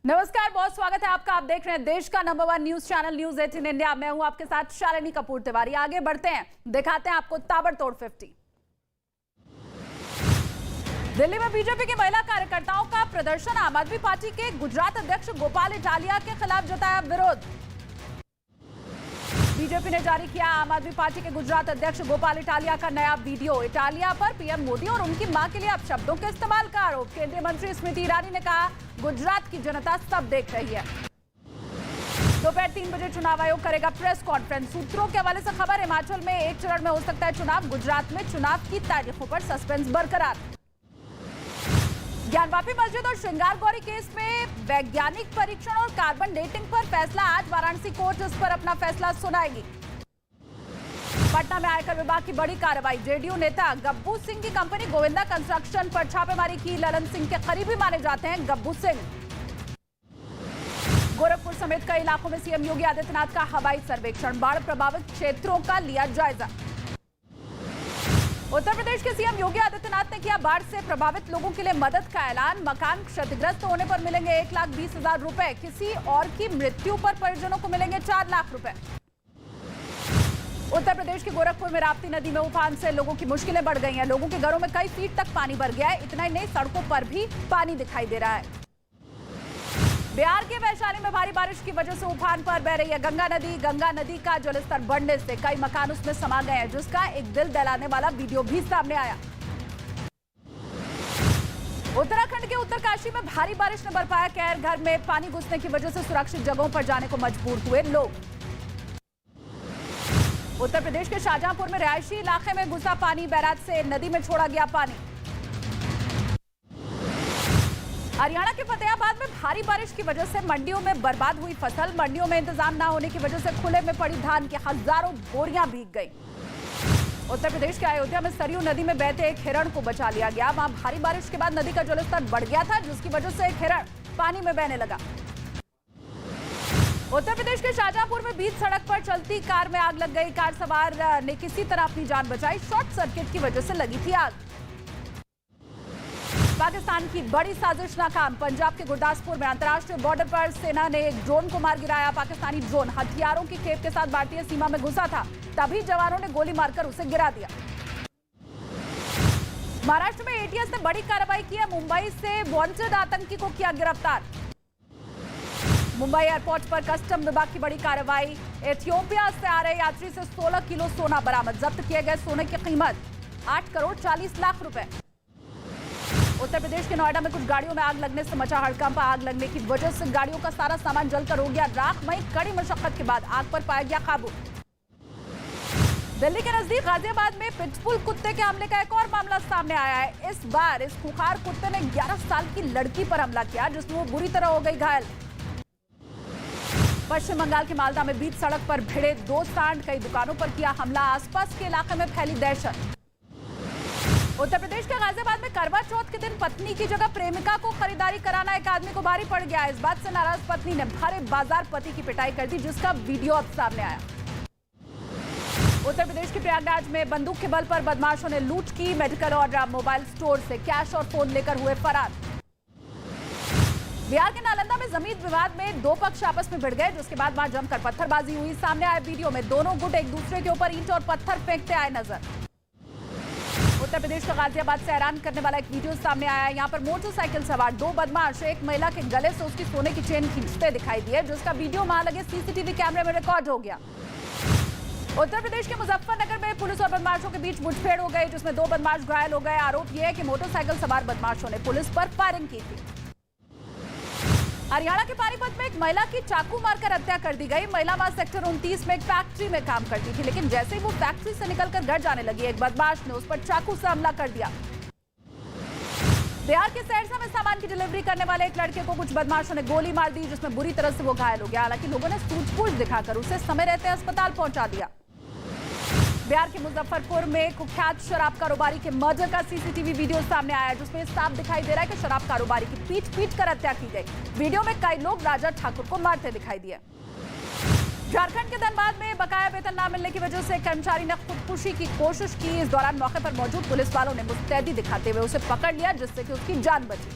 नमस्कार, बहुत स्वागत है आपका। आप देख रहे हैं देश का number 1 news channel news 18 India. मैं हूं आपके साथ शालिनी कपूर तिवारी। आगे बढ़ते हैं, दिखाते हैं आपको ताबड़तोड़ 50। दिल्ली में बीजेपी की महिला कार्यकर्ताओं का प्रदर्शन। आम आदमी पार्टी के गुजरात अध्यक्ष गोपाल इटालिया के खिलाफ जताया विरोध। बीजेपी ने जारी किया आम आदमी पार्टी के गुजरात अध्यक्ष गोपाल इटालिया का नया वीडियो। इटालिया पर पीएम मोदी और उनकी मां के लिए अपशब्दों के इस्तेमाल का आरोप। केंद्रीय मंत्री स्मृति ईरानी ने कहा, गुजरात की जनता सब देख रही है। दोपहर 3 बजे चुनाव आयोग करेगा प्रेस कॉन्फ्रेंस। सूत्रों के हवाले से खबर, हिमाचल में एक चरण में हो सकता है चुनाव। गुजरात में चुनाव की तारीखों पर सस्पेंस बरकरार। ज्ञानवापी मस्जिद और श्रृंगार गौरी केस में वैज्ञानिक परीक्षण और कार्बन डेटिंग पर फैसला। आज वाराणसी कोर्ट इस पर अपना फैसला सुनाएगी। पटना में आयकर विभाग की बड़ी कार्रवाई। जेडीयू नेता गब्बू सिंह की कंपनी गोविंदा कंस्ट्रक्शन पर छापेमारी की। ललन सिंह के करीबी माने जाते हैं गब्बू सिंह। गोरखपुर समेत कई इलाकों में सीएम योगी आदित्यनाथ का हवाई सर्वेक्षण। बाढ़ प्रभावित क्षेत्रों का लिया जायजा। उत्तर प्रदेश के सीएम योगी आदित्यनाथ ने किया बाढ़ से प्रभावित लोगों के लिए मदद का ऐलान। मकान क्षतिग्रस्त होने पर मिलेंगे 1,20,000 रुपए। किसी और की मृत्यु पर परिजनों को मिलेंगे 4 लाख रुपए। उत्तर प्रदेश के गोरखपुर में राप्ती नदी में उफान से लोगों की मुश्किलें बढ़ गई हैं। लोगों के घरों में कई फीट तक पानी भर गया है। इतना ही नहीं, सड़कों पर भी पानी दिखाई दे रहा है। बिहार के वैशाली में भारी बारिश की वजह से उफान पर बह रही है गंगा नदी। गंगा नदी का जलस्तर बढ़ने से कई मकान उसमें समा गए हैं, जिसका एक दिल दहलाने वाला वीडियो भी सामने आया। उत्तराखंड के उत्तरकाशी में भारी बारिश ने बरपाया कहर। घर में पानी घुसने की वजह से सुरक्षित जगहों पर जाने को मजबूर हुए लोग। उत्तर प्रदेश के शाहजहांपुर में रिहायशी इलाके में घुसा पानी। बैराज से नदी में छोड़ा गया पानी। हरियाणा के फतेहाबाद में भारी बारिश की वजह से मंडियों में बर्बाद हुई फसल। मंडियों में इंतजाम न होने की वजह से खुले में पड़ी धान की हजारों बोरियां भीग गई। उत्तर प्रदेश के अयोध्या में सरयू नदी में बहते एक हिरण को बचा लिया गया। वहां भारी बारिश के बाद नदी का जलस्तर बढ़ गया था, जिसकी वजह से एक हिरण पानी में बहने लगा। उत्तर प्रदेश के शाहजहांपुर में बीच सड़क पर चलती कार में आग लग गई। कार सवार ने किसी तरह अपनी जान बचाई। शॉर्ट सर्किट की वजह से लगी थी आग। पाकिस्तान की बड़ी साजिश नाकाम। पंजाब के गुरदासपुर में अंतर्राष्ट्रीय बॉर्डर पर सेना ने एक ड्रोन को मार गिराया। पाकिस्तानी ड्रोन हथियारों की खेप के साथ भारतीय सीमा में घुसा था, तभी जवानों ने गोली मारकर उसे गिरा दिया। महाराष्ट्र में एटीएस ने बड़ी कार्रवाई की है। मुंबई से वांटेड आतंकी को किया गिरफ्तार। मुंबई एयरपोर्ट पर कस्टम विभाग की बड़ी कार्रवाई। एथियोपिया से आ रहे यात्री से 16 किलो सोना बरामद। जब्त किए गए सोने की कीमत 8 करोड़ 40 लाख रुपए। उत्तर प्रदेश के नोएडा में कुछ गाड़ियों में आग लगने से मचा हड़कंप। आग लगने की वजह से गाड़ियों का सारा सामान जलकर हो गया राख। वहीं कड़ी मशक्कत के बाद आग पर पाया गया काबू। दिल्ली के नजदीक गाजियाबाद में पिटबुल कुत्ते के हमले का एक और मामला सामने आया है। इस बार इस खुखार कुत्ते ने 11 साल की लड़की पर हमला किया, जिसमें वो बुरी तरह हो गई घायल। पश्चिम बंगाल के मालदा में बीच सड़क पर भिड़े 2 सांड। कई दुकानों पर किया हमला। आसपास के इलाके में फैली दहशत। उत्तर प्रदेश के गाजियाबाद में करवा चौथ के दिन पत्नी की जगह प्रेमिका को खरीदारी कराना एक आदमी को भारी पड़ गया। इस बात से नाराज पत्नी ने भारे बाजार पति की पिटाई कर दी, जिसका वीडियो अब सामने आया। उत्तर प्रदेश के प्रयागराज में बंदूक के बल पर बदमाशों ने लूट की। मेडिकल और मोबाइल स्टोर से कैश और फोन लेकर हुए फरार। बिहार के नालंदा में जमीन विवाद में 2 पक्ष आपस में भिड़ गए, जिसके बाद वहां जमकर पत्थरबाजी हुई। सामने आए वीडियो में दोनों गुट एक दूसरे के ऊपर ईंट और पत्थर फेंकते आए नजर। उत्तर प्रदेश का गाजियाबाद से हैरान करने वाला एक वीडियो सामने आया है। यहाँ पर मोटरसाइकिल सवार 2 बदमाश एक महिला के गले से उसकी सोने की चेन खींचते दिखाई दिए, जिसका वीडियो वहां लगे सीसीटीवी कैमरे में रिकॉर्ड हो गया। उत्तर प्रदेश के मुजफ्फरनगर में पुलिस और बदमाशों के बीच मुठभेड़ हो गई, जिसमें 2 बदमाश घायल हो गए। आरोप यह है कि मोटरसाइकिल सवार बदमाशों ने पुलिस पर फायरिंग की थी। हरियाणा के पानीपत में एक महिला की चाकू मारकर हत्या कर दी गई। महिला वहां सेक्टर 29 में एक फैक्ट्री में काम करती थी, लेकिन जैसे ही वो फैक्ट्री से निकलकर घर जाने लगी, एक बदमाश ने उस पर चाकू से हमला कर दिया। बिहार के सहरसा में सामान की डिलीवरी करने वाले एक लड़के को कुछ बदमाशों ने गोली मार दी, जिसमें बुरी तरह से वो घायल हो गया। हालांकि लोगों ने सूझबूझ दिखाकर उसे समय रहते अस्पताल पहुंचा दिया। बिहार के मुजफ्फरपुर में कुख्यात शराब कारोबारी के मर्डर का सीसीटीवी वीडियो सामने आया, जिसमें साफ दिखाई दे रहा है कि शराब कारोबारी की पीट कर हत्या की गई। वीडियो में कई लोग राजा ठाकुर को मारते दिखाई दिए। झारखंड के धनबाद में बकाया वेतन न मिलने की वजह से कर्मचारी ने खुदकुशी की कोशिश की। इस दौरान मौके पर मौजूद पुलिस वालों ने मुस्तैदी दिखाते हुए उसे पकड़ लिया, जिससे कि उसकी जान बची।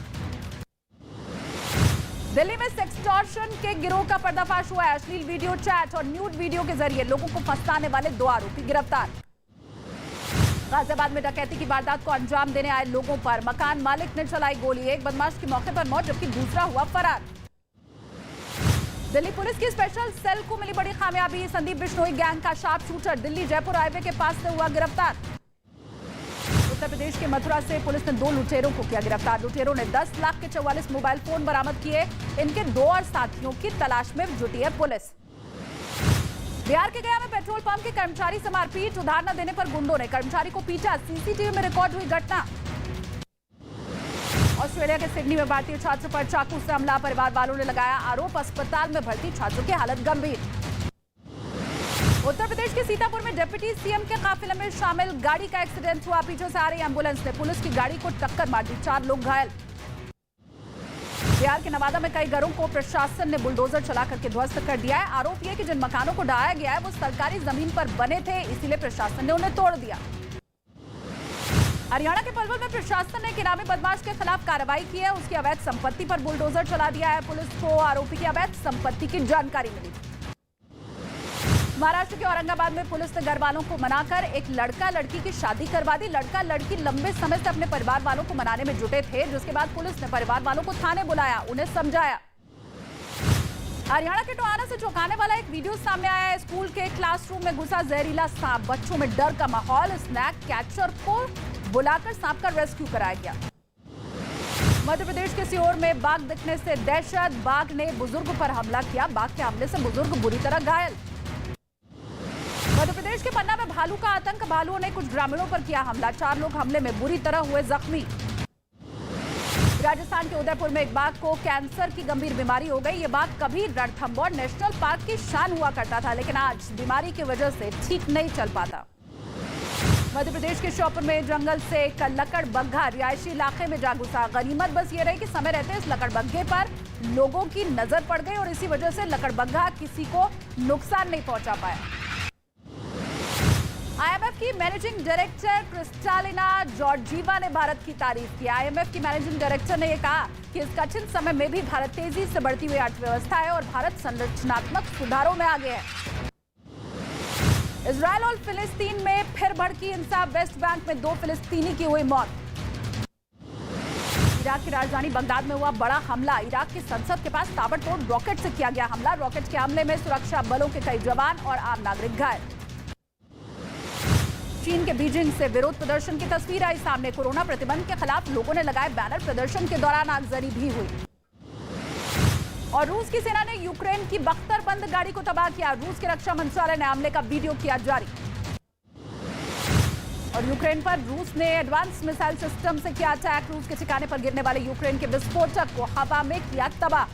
दिल्ली में सेक्सटॉर्शन के गिरोह का पर्दाफाश हुआ है। अश्लील वीडियो, चैट और न्यूड वीडियो के जरिए लोगों को फंसाने वाले 2 आरोपी गिरफ्तार। गाजियाबाद में डकैती की वारदात को अंजाम देने आए लोगों पर मकान मालिक ने चलाई गोली। एक बदमाश की मौके पर मौत जबकि दूसरा हुआ फरार। दिल्ली पुलिस की स्पेशल सेल को मिली बड़ी कामयाबी। संदीप बिश्नोई गैंग का sharp shooter Delhi Jaipur highway के पास से हुआ गिरफ्तार। उत्तर प्रदेश के मथुरा से पुलिस ने 2 लुटेरों को किया गिरफ्तार। लुटेरों ने 10 लाख के 44 मोबाइल फोन बरामद किए। इनके 2 और साथियों की तलाश में जुटी है पुलिस। बिहार के गया में पेट्रोल पंप के कर्मचारी से मारपीट। उधार न देने पर गुंडों ने कर्मचारी को पीटा। सीसीटीवी में रिकॉर्ड हुई घटना। ऑस्ट्रेलिया के सिडनी में भारतीय छात्र पर चाकू से हमला। परिवार वालों ने लगाया आरोप। अस्पताल में भर्ती छात्रों की हालत गंभीर। उत्तर प्रदेश के सीतापुर में डिप्टी सीएम के काफिले में शामिल गाड़ी का एक्सीडेंट हुआ। पीछे से आ रही एम्बुलेंस ने पुलिस की गाड़ी को टक्कर मार दी। 4 लोग घायल। बिहार के नवादा में कई घरों को प्रशासन ने बुलडोजर चला करके ध्वस्त कर दिया है। आरोप यह कि जिन मकानों को ढहाया गया है वो सरकारी जमीन पर बने थे, इसीलिए प्रशासन ने उन्हें तोड़ दिया। हरियाणा के पलवल में प्रशासन ने एक इनामी बदमाश के खिलाफ कार्रवाई की है। उसकी अवैध संपत्ति पर बुलडोजर चला दिया है। पुलिस को आरोपी की अवैध संपत्ति की जानकारी मिली। महाराष्ट्र के औरंगाबाद में पुलिस ने घर वालों को मनाकर एक लड़का लड़की की शादी करवा दी। लड़का लड़की लंबे समय से अपने परिवार वालों को मनाने में जुटे थे, जिसके बाद पुलिस ने परिवार वालों को थाने बुलाया, उन्हें समझाया। हरियाणा के टोहाना से चौंकाने वाला एक वीडियो सामने आया है। स्कूल के क्लासरूम में घुसा जहरीला सांप। बच्चों में डर का माहौल। स्नैक कैचर को बुलाकर सांप का रेस्क्यू कराया गया। मध्य प्रदेश के सीहोर में बाघ दिखने से दहशत। बाघ ने बुजुर्ग पर हमला किया। बाघ के हमले से बुजुर्ग बुरी तरह घायल। मध्य प्रदेश के पन्ना में भालू का आतंक। भालुओं ने कुछ ग्रामीणों पर किया हमला। 4 लोग हमले में बुरी तरह हुए जख्मी। राजस्थान के उदयपुर में एक बाघ को कैंसर की गंभीर बीमारी हो गई। ये बाघ कभी रणथंभौर नेशनल पार्क की शान हुआ करता था, लेकिन आज बीमारी की वजह से ठीक नहीं चल पाता। मध्य प्रदेश के श्योपुर में जंगल से एक लकड़बग्घा रिहायशी इलाके में जा घुसा। गनीमत बस ये रही कि समय रहते इस लकड़बग्घे पर लोगों की नजर पड़ गई और इसी वजह से लकड़बग्घा किसी को नुकसान नहीं पहुंचा पाया। आईएमएफ की मैनेजिंग डायरेक्टर क्रिस्टालिना जॉर्जीवा ने भारत की तारीफ की। आईएमएफ की मैनेजिंग डायरेक्टर ने यह कहा कि इस कठिन समय में भी भारत तेजी से बढ़ती हुई अर्थव्यवस्था है और भारत संरचनात्मक सुधारों में आगे है। इजरायल और फिलिस्तीन में फिर भड़की हिंसा। वेस्ट बैंक में 2 फिलिस्तीनी की हुई मौत। इराक की राजधानी बगदाद में हुआ बड़ा हमला। इराक की संसद के पास ताबड़तोड़ रॉकेट से किया गया हमला। रॉकेट के हमले में सुरक्षा बलों के कई जवान और आम नागरिक घायल। चीन के बीजिंग से विरोध प्रदर्शन की तस्वीर आई सामने। कोरोना प्रतिबंध के खिलाफ लोगों ने लगाए बैनर। प्रदर्शन के दौरान आगजनी भी हुई। और रूस की सेना ने यूक्रेन की बख्तरबंद गाड़ी को तबाह किया। रूस के रक्षा मंत्रालय ने हमले का वीडियो किया जारी। और यूक्रेन पर रूस ने एडवांस मिसाइल सिस्टम से किया अटैक। रूस के ठिकाने पर गिरने वाले यूक्रेन के विस्फोटक को हवा में किया तबाह।